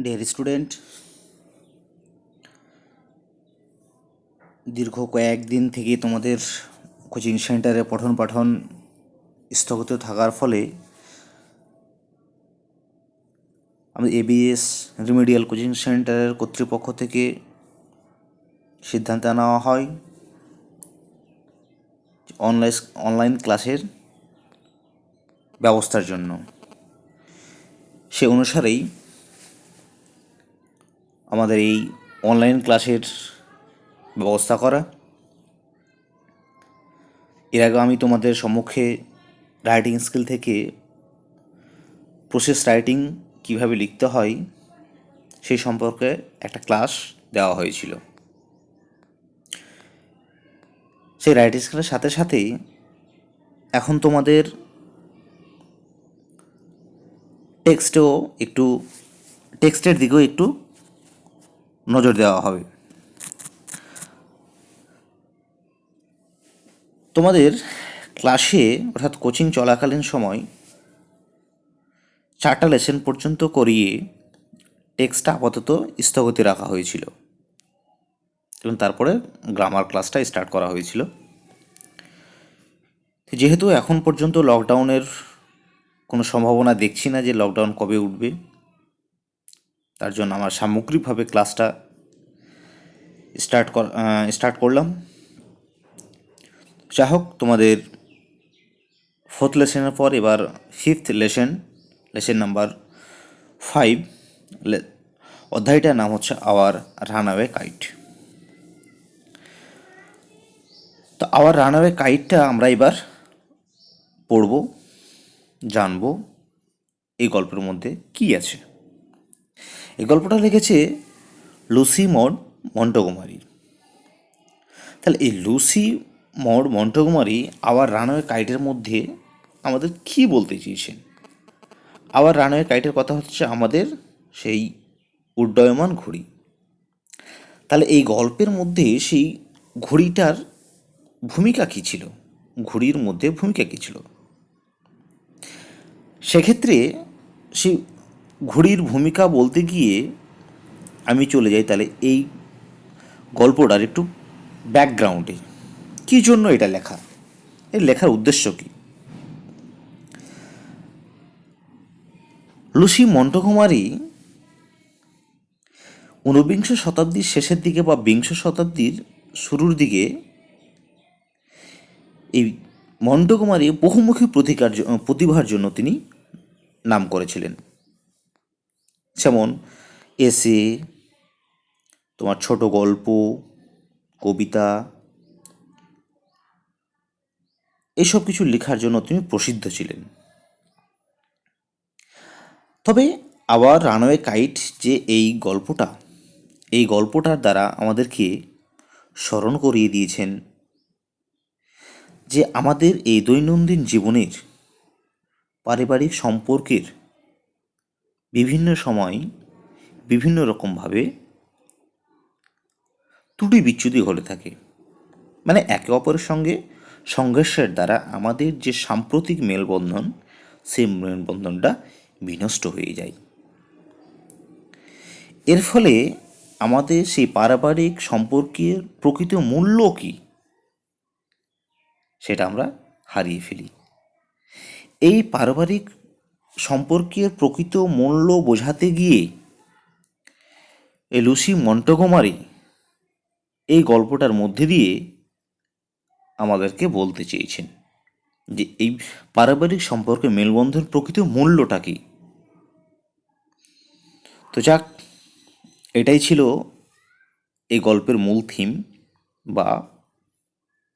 Dear student, দীর্ঘ কয়েকদিন থেকে তোমাদের কোচিং সেন্টারে পঠন পাঠন স্থগিত থাকার ফলে আমাদের এবিএস রিমিডিয়াল কোচিং সেন্টারের কর্তৃপক্ষ থেকে সিদ্ধান্ত নেওয়া হয় অনলাইন ক্লাসের ব্যবস্থার জন্য। সে অনুসারেই আমাদের এই অনলাইন ক্লাসের ব্যবস্থা করা। এর আগে আমি তোমাদের সম্মুখে রাইটিং স্কিল থেকে প্রসেস রাইটিং কীভাবে লিখতে হয় সেই সম্পর্কে একটা ক্লাস দেওয়া হয়েছিল। সেই রাইটিং স্কিলের সাথে সাথেই এখন তোমাদের টেক্সটের দিকেও একটু নজর দেওয়া হবে। তোমাদের ক্লাসে অর্থাৎ কোচিং চলাকালীন সময় 4টা লেসন পর্যন্ত করিয়ে টেক্সটটা আপাতত স্থগিত রাখা হয়েছিল এবং তারপরে গ্রামার ক্লাসটা স্টার্ট করা হয়েছিল। যেহেতু এখন পর্যন্ত লকডাউনের কোনো সম্ভাবনা দেখছি না যে লকডাউন কবে উঠবে, তার জন্য আমার সামগ্রিকভাবে ক্লাসটা স্টার্ট করলাম। যাই হোক, তোমাদের 4th লেসনের পর এবার 5th লেসন নাম্বার 5, অধ্যায়টার নাম হচ্ছে আওয়ার রানঅ্যাওয়ে কাইট। তো আওয়ার রানঅ্যাওয়ে কাইটটা আমরা এবার পড়ব, জানব এই গল্পের মধ্যে কি আছে। এই গল্পটা লিখেছে লুসি মড মন্টগোমারি। তাহলে এই Lucy Maud Montgomery our runaway কাইটের মধ্যে আমাদের কি বলতে চেয়েছেন? আওয়ার রানওয়ে কাইটের কথা হচ্ছে আমাদের সেই উড্ডয়মান ঘড়ি। তাহলে এই গল্পের মধ্যে সেই ঘড়িটার ভূমিকা কী ছিল, ঘড়ির মধ্যে ভূমিকা কী ছিল? সেক্ষেত্রে সেই ঘড়ির ভূমিকা বলতে গিয়ে আমি চলে যাই তাহলে এই গল্পটার একটু ব্যাকগ্রাউন্ডে। কী জন্য এটা লেখা, এর লেখার উদ্দেশ্য কী? লুসি মন্টগোমারি 19বিংশ শতাব্দীর শেষের দিকে বা বিংশ শতাব্দীর শুরুর দিকে এই মন্টগোমারি বহুমুখী প্রতিভার জন্য তিনি নাম করেছিলেন। যেমন এসে, তোমার ছোট গল্প, কবিতা, এসব কিছু লেখার জন্য তিনি প্রসিদ্ধ ছিলেন। তবে আওয়ার রানওয়ে কাইট যে এই গল্পটার দ্বারা আমাদেরকে স্মরণ করিয়ে দিয়েছেন যে আমাদের এই দৈনন্দিন জীবনের পারিবারিক সম্পর্কের বিভিন্ন সময় বিভিন্ন রকমভাবে ত্রুটি বিচ্যুতি ঘটে থাকে। মানে একে অপরের সঙ্গে সংঘর্ষের দ্বারা আমাদের যে সাম্প্রতিক মেলবন্ধন, সেই মেলবন্ধনটা বিনষ্ট হয়ে যায়। এর ফলে আমাদের সেই পারিবারিক সম্পর্কের প্রকৃত মূল্য কী সেটা আমরা হারিয়ে ফেলি। এই পারিবারিক সম্পর্কের প্রকৃত মূল্য বোঝাতে গিয়ে এই লুসি মন্টগোমারি এই গল্পটার মধ্যে দিয়ে আমাদেরকে বলতে চেয়েছেন যে এই পারিবারিক সম্পর্কে মেলবন্ধন প্রকৃত মূল্যটা কী। তো যাক, এটাই ছিল এই গল্পের মূল থিম বা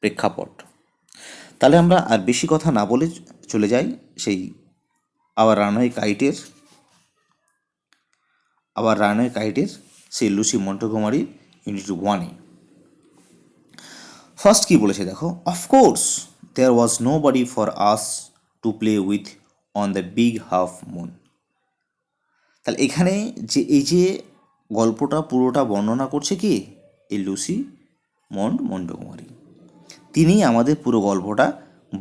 প্রেক্ষাপট। তাহলে আমরা আর বেশি কথা না বলে চলে যাই সেই আওয়ার রানওয়ে কাইটের সেই লুসি মন্টগোমারি ইউনিট 1-এ। ফার্স্ট কি বলেছে দেখো, of course there was no body for us to play with on the big half Moon. তাহলে এখানে এই যে গল্পটা পুরোটা বর্ণনা করছে কি, এই লুসি মন্টগোমারি। তিনি আমাদের পুরো গল্পটা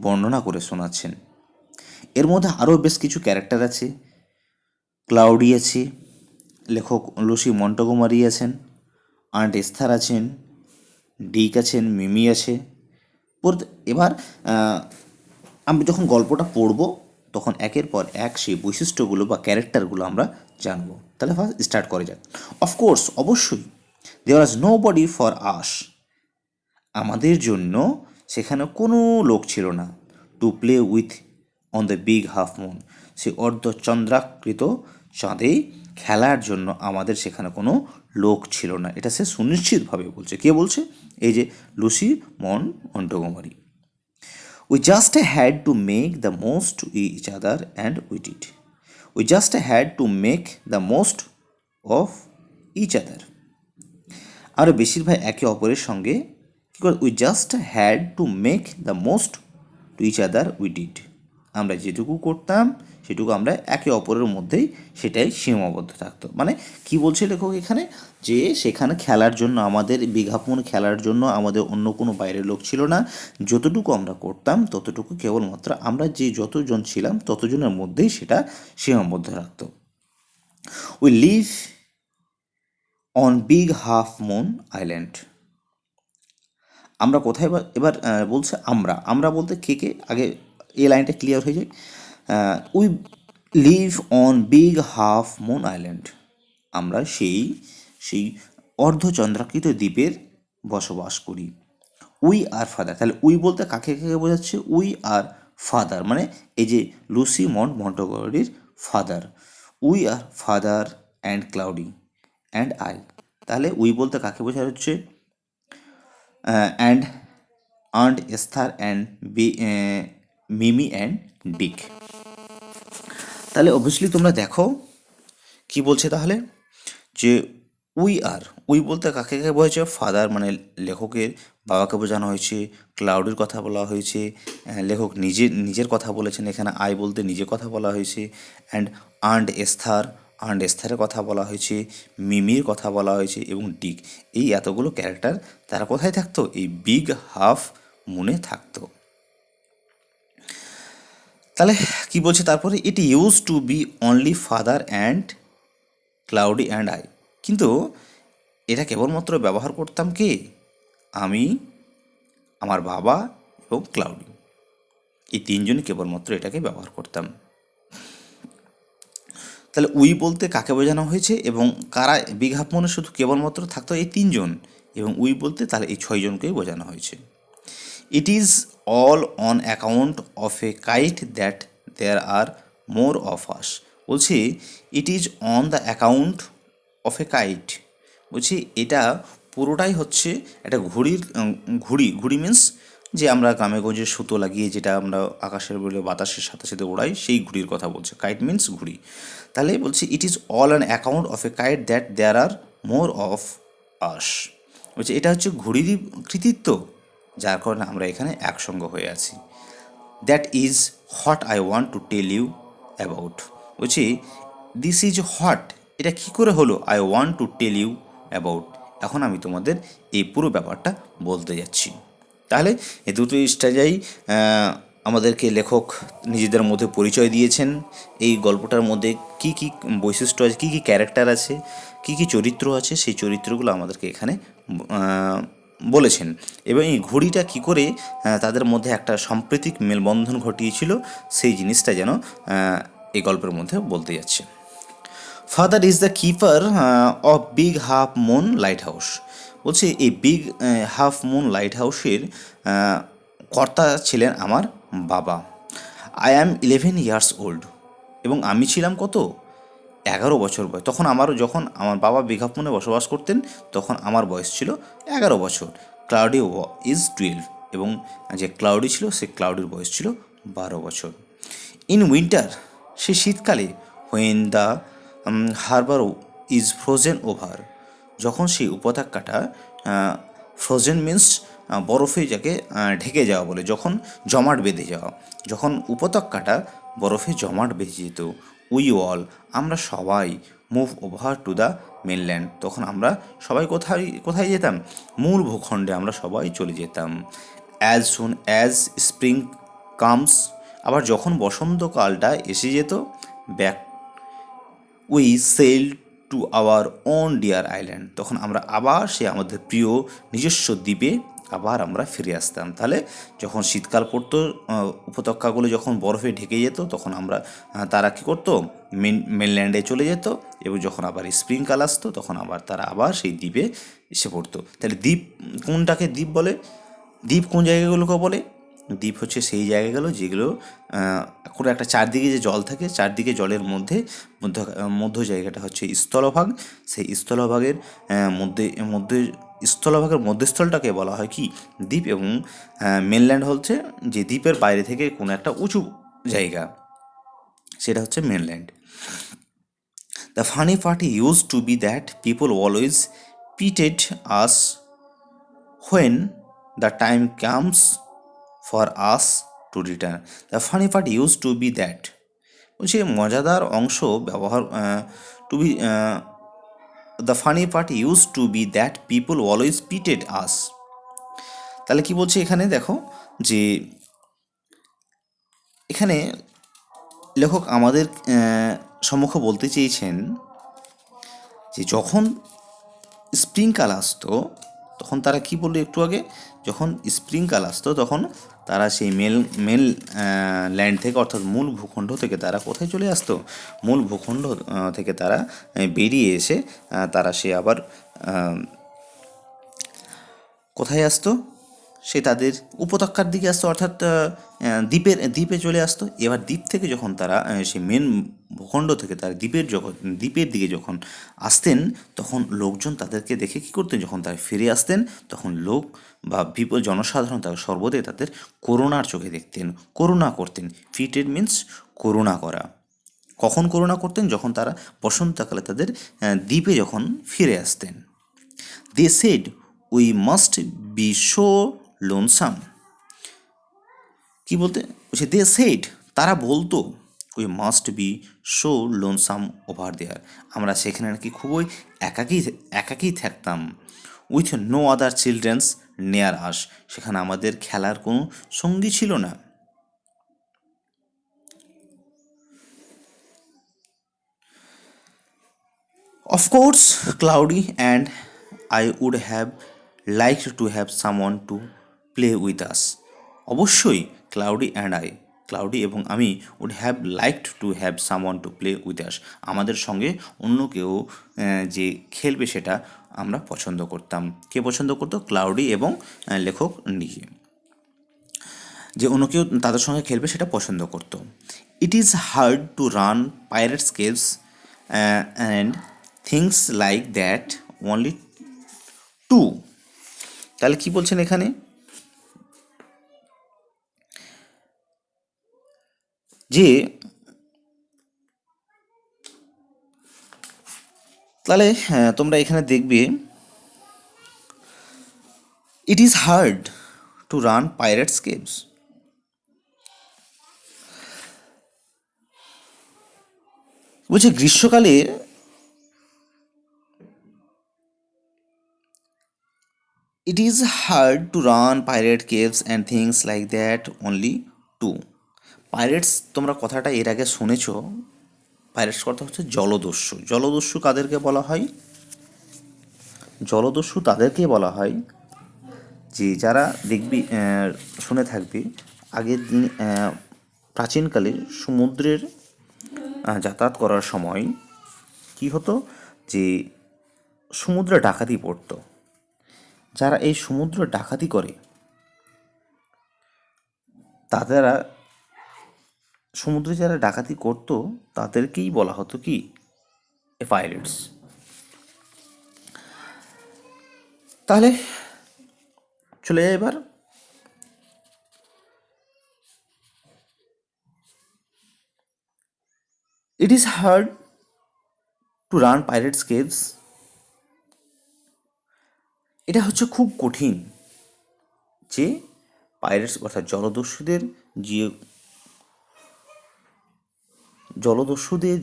বর্ণনা করে শোনাচ্ছেন। এর মধ্যে আরও বেশ কিছু ক্যারেক্টার আছে, ক্লাউডি আছে, লেখক লুসি মন্টগোমারি আছেন, আন্ট এস্থার আছেন, ডিক আছেন, মিমি আছে। এবার আমি যখন গল্পটা পড়ব তখন একের পর এক সেই বৈশিষ্ট্যগুলো বা ক্যারেক্টারগুলো আমরা জানবো। তাহলে ফার্স্ট স্টার্ট করা যাক। অফকোর্স, অবশ্যই, there was no body for us, আমাদের জন্য সেখানে কোনো লোক ছিল না। To play with on the big half moon, সেই অর্ধচন্দ্রাকৃত চাঁদে খেলার জন্য আমাদের সেখানে কোনো লোক ছিল না। এটা সে সুনিশ্চিতভাবে বলছে। কে বলছে? এই যে Lucy Montgomery. We just had to make the most to each other and we did. We just had to make the most of each other. আরও বেশিরভাগ একে অপরের সঙ্গে কী করে, we just had to make the most to each other we did, আমরা যেটুকু করতাম সেটুকু আমরা একে অপরের মধ্যেই সেটাই সীমাবদ্ধ থাকতো। মানে কি বলছে লেখক এখানে, যে সেখানে খেলার জন্য আমাদের বিঘাপন খেলার জন্য আমাদের অন্য কোনো বাইরের লোক ছিল না। যতটুকু আমরা করতাম ততটুকু কেবলমাত্র আমরা যে যতজন ছিলাম ততজনের মধ্যেই সেটা সীমাবদ্ধ রাখতো। We live on big half moon island, আমরা কোথায় এবার বলছে আমরা, আমরা বলতে কে কে, আগে এই লাইনটা ক্লিয়ার হয়ে যায়। We live on big half moon island, আমরা সেই অর্ধচন্দ্রাকৃত দ্বীপের বসবাস করি। উই আর ফাদার, তাহলে উই বলতে কাকে কাকে বোঝাচ্ছে? উই আর ফাদার, মানে এই যে লুসি মন্টগোমারির father. We are father and Claudie and I, তাহলে উই বলতে কাকে বোঝা হচ্ছে? And aunt Esther and Mimi and Dick. তাহলে অবভিয়াসলি তোমরা দেখো কি বলছে তাহলে, যে উই বলতে কাকে কাকে বোঝাচ্ছে? ফাদার মানে লেখকের বাবাকে বোঝানো হয়েছে, ক্লাউডের কথা বলা হয়েছে, লেখক নিজের কথা বলেছেন এখানে, আই বলতে নিজের কথা বলা হয়েছে, অ্যান্ড আন্ট এস্থারের কথা বলা হয়েছে, মিমির কথা বলা হয়েছে, এবং ডিক। এই এতগুলো ক্যারেক্টার তারা কোথায় থাকতো? এই বিগ হাফ মুনে থাকতো। তাহলে কি বলছে তারপরে? It use to be only father and Claudie and I, কিন্তু এটা কেবলমাত্র ব্যবহার করতাম কে? আমি, আমার বাবা এবং ক্লাউডি, এই তিনজনই কেবলমাত্র এটাকে ব্যবহার করতাম। তাহলে উই বলতে কাকে বোঝানো হয়েছে এবং কারা বিগ হাফ মুনে শুধু কেবলমাত্র থাকতো? এই তিনজন, এবং উই বলতে তাহলে এই ছয়জনকেই বোঝানো হয়েছে। It is all on account of a kite that there are more of us, বলছি it is on the account of a kite, বলছি এটা পুরোটাই হচ্ছে একটা ঘুড়ি মিন্স যে আমরা গ্রামেগঞ্জে সুতো লাগিয়ে যেটা আমরা আকাশের বলে বাতাসের সাথে সাথে ওড়াই, সেই ঘুড়ির কথা বলছে। কাইট মিন্স ঘুড়ি। তাহলে বলছি it is all an account of a kite that there are more of us, বলছে এটা হচ্ছে ঘুড়িরই কৃতিত্ব, যার কারণে আমরা এখানে একসঙ্গে হয়ে আছি। That is what I want to tell you about, বলছি দিস ইজ হোয়াট, এটা কী করে হলো? I want to tell you about, এখন আমি তোমাদের এই পুরো ব্যাপারটা বলতে যাচ্ছি। তাহলে এই দুটো স্টেজেই আমাদেরকে লেখক নিজেদের মধ্যে পরিচয় দিয়েছেন। এই গল্পটার মধ্যে কি কি বৈশিষ্ট্য আছে, কি কি ক্যারেক্টার আছে, কি কি চরিত্র আছে, সেই চরিত্রগুলো আমাদেরকে এখানে বলেছেন। এবং এই ঘড়িটা কী করে তাদের মধ্যে একটা সাম্প্রতিক মেলবন্ধন ঘটিয়েছিল, সেই জিনিসটা যেন এই গল্পের মধ্যে বলতে যাচ্ছে। Father is the keeper of big half moon light house, বলছে এই বিগ হাফ মুন লাইট হাউসের কর্তা ছিলেন আমার বাবা। আই অ্যাম 11 ইয়ার্স ওল্ড, এবং আমি ছিলাম কত? 11 বছর বয়স। যখন আমার বাবা বিগ হাফ মুনে বসবাস করতেন তখন আমার বয়স ছিল 11 বছর। ক্লাউডি ইজ 12, এবং যে ক্লাউডি ছিল সে ক্লাউডির বয়স ছিল 12 বছর। ইন উইন্টার, সে শীতকালে, when the harbour is frozen over, যখন সেই উপত্যকাটা ফ্রোজেন মিন্স বরফে যাকে ঢেকে যাওয়া বলে, যখন জমাট বেঁধে যাওয়া, যখন উপত্যকাটা বরফে জমাট বেঁধে যেত, উই অল, আমরা সবাই, move over to the mainland, তখন আমরা সবাই কোথায় কোথায় যেতাম? মূল ভূখণ্ডে আমরা সবাই চলে যেতাম। As soon as spring comes, আবার যখন বসন্তকালটা এসে যেত, back we sail to our own dear island, তখন আমরা আবার সে আমাদের প্রিয় নিজস্ব দ্বীপে আবার আমরা ফিরে আসতাম। তাহলে যখন শীতকাল পড়তো, উপত্যকাগুলো যখন বরফে ঢেকে যেত, তখন আমরা তারা কী করতো, মেনল্যান্ডে চলে যেত, এবং যখন আবার স্প্রিংকাল আসতো তখন আবার তারা আবার সেই দ্বীপে এসে পড়তো। তাহলে দ্বীপ কোনটাকে দ্বীপ বলে? দ্বীপ কোন জায়গাগুলোকে বলে? দ্বীপ হচ্ছে সেই জায়গাগুলো যেগুলো কোনো একটা চারদিকে যে জল থাকে, চারদিকে জলের মধ্যে মধ্য মধ্য জায়গাটা হচ্ছে স্থলভাগ। সেই স্থলভাগের মধ্যে মধ্যে স্থলভাগের মধ্যস্থলটাকে বলা হয় কি? দ্বীপ। এবং মেনল্যান্ড হচ্ছে যে দ্বীপের বাইরে থেকে কোনো একটা উঁচু জায়গা, সেটা হচ্ছে mainland. The funny part use to be that people always pitied us when the time comes for us to return. The funny part used to be that, বলছে মজাদার অংশ ব্যবহার to be, the funny part use to be that people always pitied us. তাহলে কি বলছে এখানে দেখো, যে এখানে লেখক আমাদের সম্মুখে বলতে চেয়েছেন যে যখন স্প্রিংকাল আসতো তখন তারা কি বললো একটু আগে, যখন স্প্রিংকাল আসতো তখন তারা সেই মেল ল্যান্ড থেকে, অর্থাৎ মূল ভূখণ্ড থেকে তারা কোথায় চলে আসতো? মূল ভূখণ্ড থেকে তারা বেরিয়ে এসে তারা সে আবার কোথায় আসতো? সে তাদের উপত্যকার দিকে আসতো, অর্থাৎ দ্বীপে চলে আসতো। এবার দ্বীপ থেকে যখন তারা সেই মেন ভূখণ্ড থেকে তারা দ্বীপের দিকে যখন আসতেন, তখন লোকজন তাদেরকে দেখে কী করতেন? যখন তারা ফিরে আসতেন তখন লোক বা জনসাধারণ তারা সর্বদাই তাদের করুণার চোখে দেখতেন, করুণা করতেন। ফিটেড মিন্স করুণা করা। কখন করুণা করতেন? যখন তারা বসন্তকালে তাদের দ্বীপে যখন ফিরে আসতেন। They said we must be so lonesome. কি বলতে বলছে? দে সেড, তারা বলতো, we must be so lonesome over there, আমরা সেখানে নাকি খুবই একাকী থাকতাম। উইথ নো আদার চিলড্রেন্স নেয়ার আস, সেখানে আমাদের খেলার কোনো সঙ্গী ছিল না। Of course, Cloudy and I would have liked to have someone to play with us. অবশ্যই ক্লাউডি এবং আমি would have liked to have someone to play with us. আমাদের সঙ্গে অন্য কেউ যে খেলবে সেটা আমরা পছন্দ করতাম। কে পছন্দ করতো? ক্লাউডি এবং লেখক নিজে, যে অন্য কেউ তাদের সঙ্গে খেলবে সেটা পছন্দ করতো। It is hard to run pirates caves and things like that only two. তাহলে কি বলছেন এখানে? যে তাহলে তোমরা এখানে দেখবে, it is hard to run pirates caves, বলছে গ্রীষ্মকালে it is hard to run pirate caves and things like that only two. Pirates, তোমরা কথাটা এর আগে শুনেছ। পাইরেটস কথা হচ্ছে জলদস্যু। জলদস্যু কাদেরকে বলা হয়? জলদস্যু তাদেরকে বলা হয় যে যারা দেখবি, শুনে থাকবি আগের দিন, প্রাচীনকালে সমুদ্রের যাতায়াত করার সময় কি হতো, যে সমুদ্রে ডাকাতি পড়তো। যারা এই সমুদ্র ডাকাতি করে তাদেরা, সমুদ্রে যারা ডাকাতি করতো তাদেরকেই বলা হতো কি? পাইরেটস। তাহলে চলে যায় এবার। ইট is hard to run pirates caves, এটা হচ্ছে খুব কঠিন যে পাইরেটস অর্থাৎ জলদস্যুদের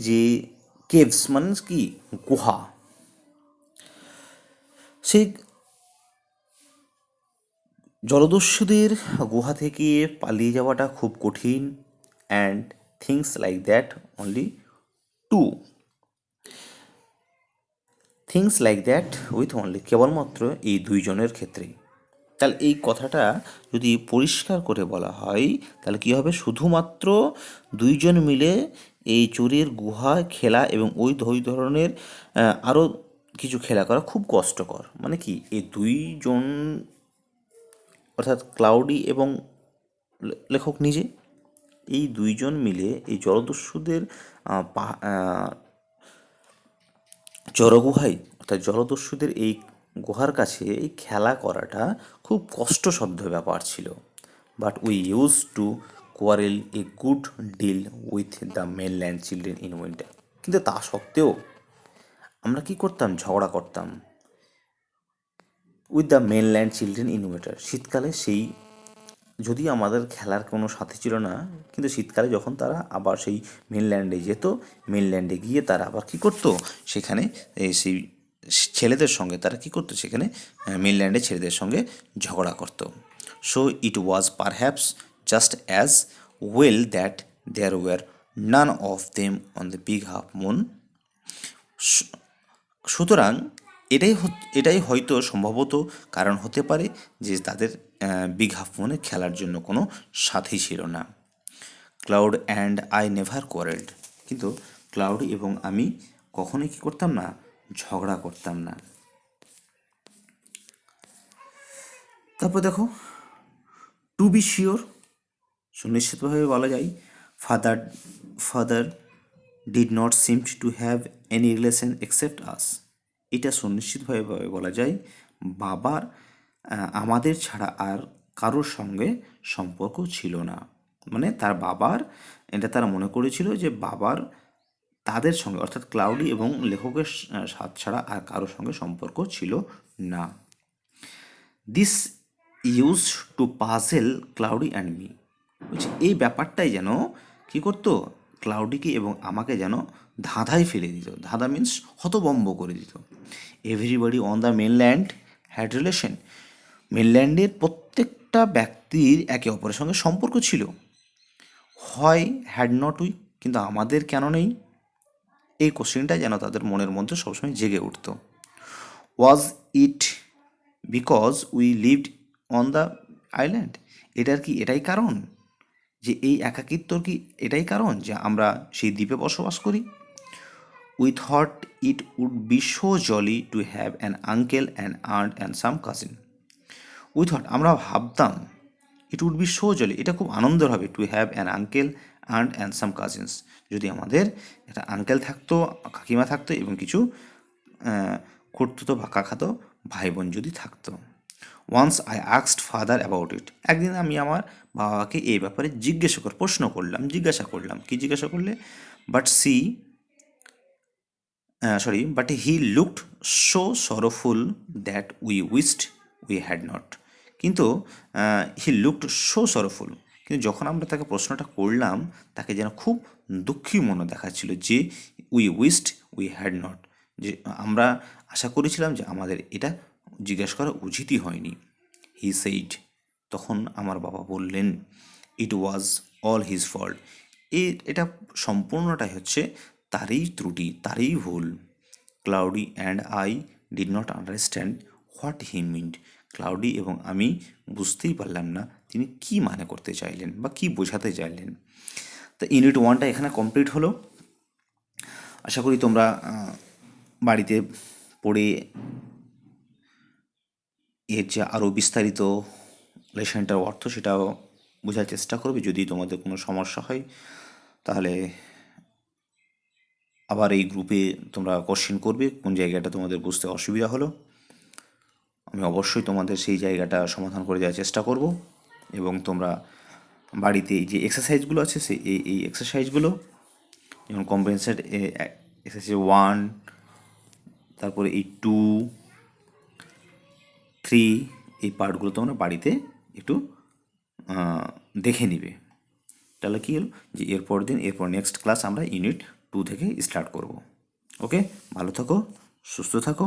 যে কেভস মানে কি? গুহা। সেই জলদস্যুদের গুহা থেকে পালিয়ে যাওয়াটা খুব কঠিন। And things like that only two. Things like that with only, কেবলমাত্র এই দুইজনের ক্ষেত্রেই। তাহলে এই কথাটা যদি পরিষ্কার করে বলা হয় তাহলে কী হবে, শুধুমাত্র দুইজন মিলে এই চোরের গুহায় খেলা এবং ওই ধরনের আরও কিছু খেলা করা খুব কষ্টকর। মানে কি, এই দুইজন অর্থাৎ ক্লাউডি এবং লেখক নিজে, এই দুইজন মিলে এই জলদস্যুদের জলগুহায় অর্থাৎ জলদস্যুদের এই গুহার কাছে এই খেলা করাটা খুব কষ্টসাধ্য ব্যাপার ছিল। But we use to quarrel a good deal with the mainland children in winter. কিন্তু তা সত্ত্বেও আমরা কি করতাম, ঝগড়া করতাম with the mainland children in winter, শীতকালে। সেই যদি আমাদের খেলার কোনো সাথী ছিল না, কিন্তু শীতকালে যখন তারা আবার সেই মেনল্যান্ডে যেত, মেনল্যান্ডে গিয়ে তারা আবার কী করতো, সেখানে সেই ছেলেদের সঙ্গে তারা কী করতো, সেখানে মেনল্যান্ডে ছেলেদের সঙ্গে ঝগড়া করতো। So it was perhaps just as well that there were none of them on the big half Moon. সুতরাং এটাই হয়তো সম্ভবত কারণ হতে পারে যে তাদের বিগ হাফ মুনে খেলার জন্য কোনো সাথী ছিল না। ক্লাউড অ্যান্ড আই নেভার কোয়ারেলড, কিন্তু ক্লাউড এবং আমি কখনোই কী করতাম না, ঝগড়া করতাম না। তারপর দেখো, টু বি শিওর, সুনিশ্চিতভাবে বলা যায়, father did not seem to have any relation except us. এটা সুনিশ্চিতভাবে বলা যায়, বাবার আমাদের ছাড়া আর কারোর সঙ্গে সম্পর্ক ছিল না। মানে তার বাবার, এটা তারা মনে করেছিল যে বাবার তাদের সঙ্গে অর্থাৎ ক্লাউডি এবং লেখকের সাথ ছাড়া আর কারোর সঙ্গে সম্পর্ক ছিল না। This use to puzzle cloudy and me, বলছি এই ব্যাপারটাই যেন কী করতো, ক্লাউডিকে এবং আমাকে যেন ধাঁধায় ফেলে দিত। ধাঁধা মিন্স হতভম্ব করে দিত। Everybody on the mainland had relation, মেনল্যান্ডের প্রত্যেকটা ব্যক্তির একে অপরের সঙ্গে সম্পর্ক ছিল। হয় হ্যাড নট উই, কিন্তু আমাদের কেন নেই, এই কোশ্চেনটা যেন তাদের মনের মধ্যে সবসময় জেগে উঠত। Was it because we lived on the island, এটাই কারণ যে এই একাকিত্বর কি এটাই কারণ যে আমরা সেই দ্বীপে বসবাস করি? We thought it would be so jolly to have an uncle and aunt and some cousin. We thought, আমরা ভাবতাম, it would be so jolly, এটা খুব আনন্দের হবে, to have an uncle aunt and some cousins, যদি আমাদের একটা uncle থাকতো, কাকিমা থাকতো এবং কিছু খুঁড়তো বা কাকাতো ভাই বোন যদি থাকতো। Once I asked father about it, একদিন আমি আমার বাবাকে এই ব্যাপারে জিজ্ঞাসা করলাম, কি জিজ্ঞাসা করলে, but he looked so sorrowful that we wished we had not. কিন্তু হি লুকড সো সরোফুল, কিন্তু যখন আমরা তাকে প্রশ্নটা করলাম, তাকে যেন খুব দুঃখী মনে দেখাচ্ছিল যে we wished we had not, যে আমরা আশা করেছিলাম যে আমাদের এটা জিজ্ঞাসা করা উচিতই হয়নি। হি সেইড, তখন আমার বাবা বললেন, ইট ওয়াজ অল হিজ ফল্ট, এটা সম্পূর্ণটাই হচ্ছে তারই ত্রুটি, তারই ভুল। Cloudy and I did not understand what he meant, cloudy এবং আমি বুঝতেই পারলাম না তিনি কি মানে করতে চাইলেন বা কি বোঝাতে চাইলেন। তো ইউনিট 1টা এখানে কমপ্লিট হলো। আশা করি তোমরা বাড়িতে পড়ে এর যে আরও বিস্তারিত লেসনটার অর্থ সেটাও বোঝার চেষ্টা করবে। যদি তোমাদের কোনো সমস্যা হয় তাহলে আবার এই গ্রুপে তোমরা কোশ্চেন করবে কোন জায়গাটা তোমাদের বুঝতে অসুবিধা হলো। আমি অবশ্যই তোমাদের সেই জায়গাটা সমাধান করে দেওয়ার চেষ্টা করব। এবং তোমরা বাড়িতে যে এক্সারসাইজগুলো আছে এই এক্সারসাইজগুলো, যেমন কম্প্রিহেনশন এক্সারসাইজ 1, তারপরে এই 2, 3, এই পার্টগুলো তোমরা বাড়িতে একটু দেখে নিবে। তাহলে কী হলো যে এরপর নেক্সট ক্লাস আমরা ইউনিট 2 থেকে স্টার্ট করব। ওকে, ভালো থাকো, সুস্থ থাকো।